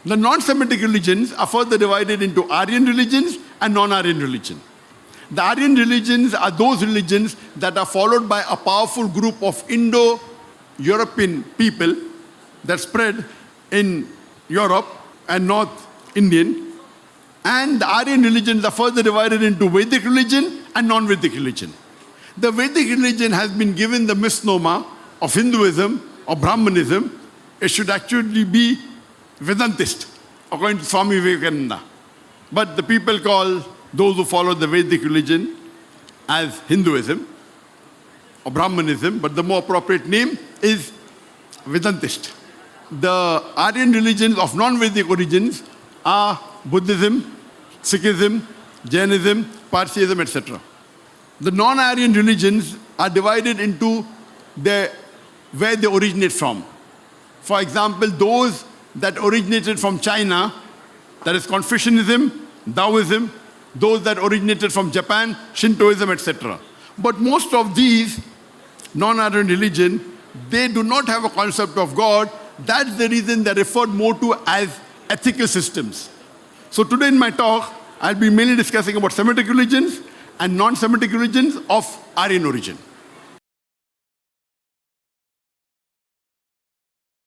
The non-Semitic religions are further divided into Aryan religions and non-Aryan religion. The Aryan religions are those religions that are followed by a powerful group of Indo-European people that spread in Europe and North Indian. And the Aryan religions are further divided into Vedic religion and non-Vedic religion. The Vedic religion has been given the misnomer of Hinduism or Brahmanism. It should actually be Vedantist, according to Swami Vivekananda. But the people call those who follow the Vedic religion as Hinduism or Brahmanism, but the more appropriate name is Vedantist. The Aryan religions of non-Vedic origins are Buddhism, Sikhism, Jainism, Parsiism, etc. The non-Aryan religions are divided into where they originate from. For example, those that originated from China, that is Confucianism, Taoism, those that originated from Japan, Shintoism, etc. But most of these non-Aryan religion, they do not have a concept of God. That's the reason they're referred more to as ethical systems. So today in my talk, I'll be mainly discussing about Semitic religions and non-Semitic religions of Aryan origin.